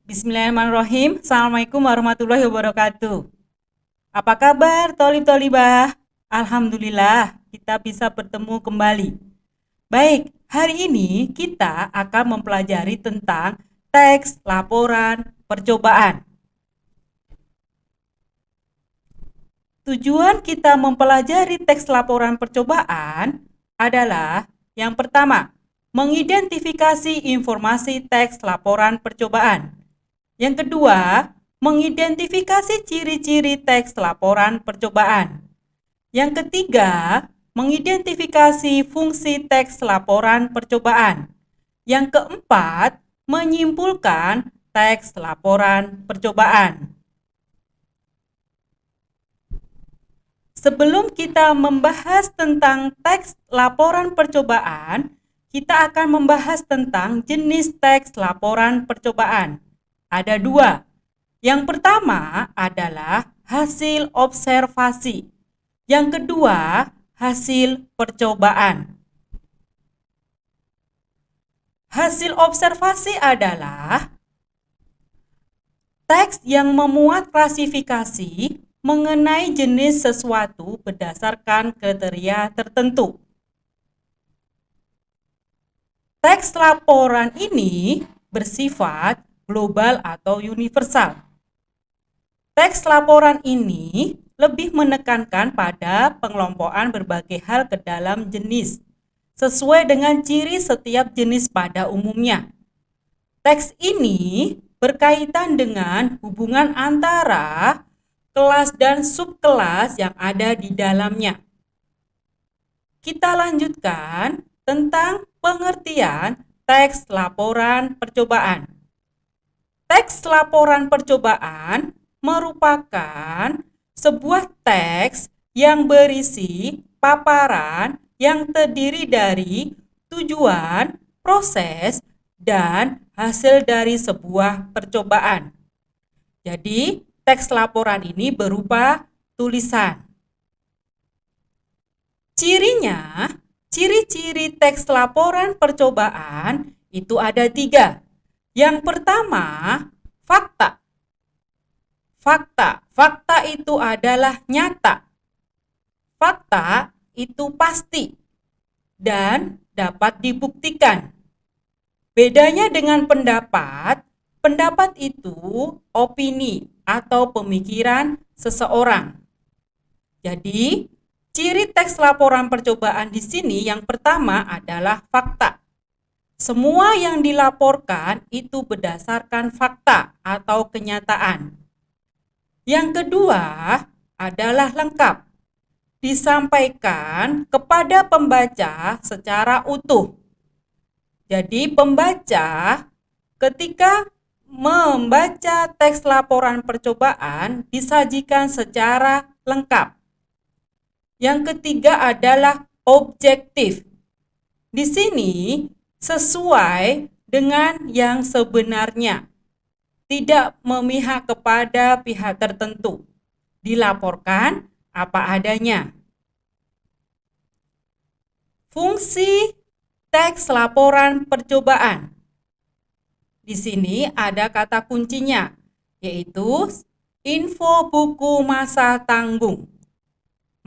Bismillahirrahmanirrahim. Assalamualaikum warahmatullahi wabarakatuh. Apa kabar, Tolib-Tolibah? Alhamdulillah, kita bisa bertemu kembali. Baik, hari ini kita akan mempelajari tentang teks laporan percobaan. Tujuan kita mempelajari teks laporan percobaan adalah yang pertama, mengidentifikasi informasi teks laporan percobaan. Yang kedua, mengidentifikasi ciri-ciri teks laporan percobaan. Yang ketiga, mengidentifikasi fungsi teks laporan percobaan. Yang keempat, menyimpulkan teks laporan percobaan. Sebelum kita membahas tentang teks laporan percobaan, kita akan membahas tentang jenis teks laporan percobaan. Ada dua. Yang pertama adalah hasil observasi. Yang kedua, hasil percobaan. Hasil observasi adalah teks yang memuat klasifikasi mengenai jenis sesuatu berdasarkan kriteria tertentu. Teks laporan ini bersifat global atau universal. Teks laporan ini lebih menekankan pada pengelompokan berbagai hal ke dalam jenis, sesuai dengan ciri setiap jenis pada umumnya. Teks ini berkaitan dengan hubungan antara kelas dan subkelas yang ada di dalamnya. Kita lanjutkan tentang pengertian teks laporan percobaan. Teks laporan percobaan merupakan sebuah teks yang berisi paparan yang terdiri dari tujuan, proses, dan hasil dari sebuah percobaan. Jadi, teks laporan ini berupa tulisan. Cirinya, ciri-ciri teks laporan percobaan itu ada 3. Yang pertama, fakta. Fakta itu adalah nyata. Fakta itu pasti dan dapat dibuktikan. Bedanya dengan pendapat, pendapat itu opini atau pemikiran seseorang. Jadi, ciri teks laporan percobaan di sini yang pertama adalah fakta. Semua yang dilaporkan itu berdasarkan fakta atau kenyataan. Yang kedua adalah lengkap. Disampaikan kepada pembaca secara utuh. Jadi, pembaca ketika membaca teks laporan percobaan disajikan secara lengkap. Yang ketiga adalah objektif. Di sini sesuai dengan yang sebenarnya, tidak memihak kepada pihak tertentu. Dilaporkan apa adanya. Fungsi teks laporan percobaan. Di sini ada kata kuncinya, yaitu info buku masa tanggung.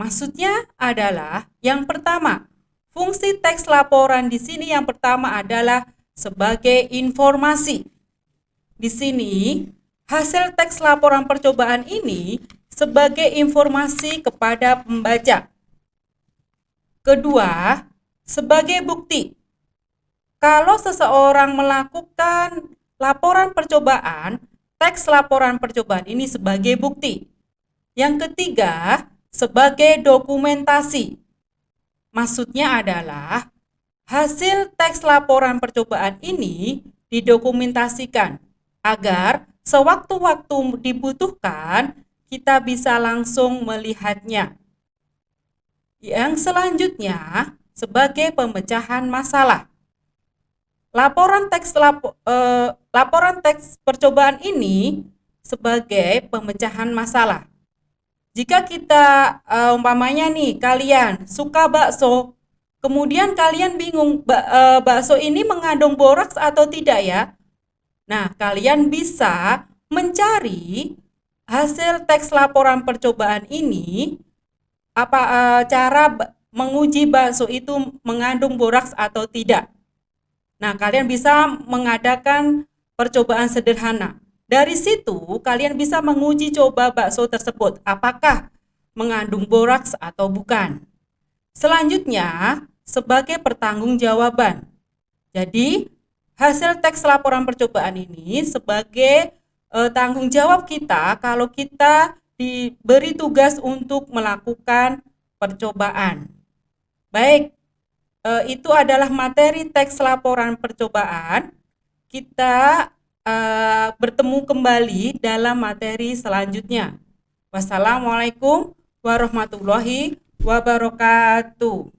Maksudnya adalah yang pertama, fungsi teks laporan di sini yang pertama adalah sebagai informasi. Di sini, hasil teks laporan percobaan ini sebagai informasi kepada pembaca. Kedua, sebagai bukti. Kalau seseorang melakukan laporan percobaan, teks laporan percobaan ini sebagai bukti. Yang ketiga, sebagai dokumentasi. Maksudnya adalah hasil teks laporan percobaan ini didokumentasikan agar sewaktu-waktu dibutuhkan kita bisa langsung melihatnya. Yang selanjutnya sebagai pemecahan masalah. Laporan teks percobaan ini sebagai pemecahan masalah. Jika kita umpamanya nih, kalian suka bakso, kemudian kalian bingung bakso ini mengandung boraks atau tidak ya? Nah, kalian bisa mencari hasil teks laporan percobaan ini, cara menguji bakso itu mengandung boraks atau tidak. Nah, kalian bisa mengadakan percobaan sederhana. Dari situ, kalian bisa menguji coba bakso tersebut, apakah mengandung boraks atau bukan. Selanjutnya, sebagai pertanggungjawaban. Jadi, hasil teks laporan percobaan ini sebagai tanggung jawab kita kalau kita diberi tugas untuk melakukan percobaan. Baik, itu adalah materi teks laporan percobaan. Kita bertemu kembali dalam materi selanjutnya. Wassalamualaikum warahmatullahi wabarakatuh.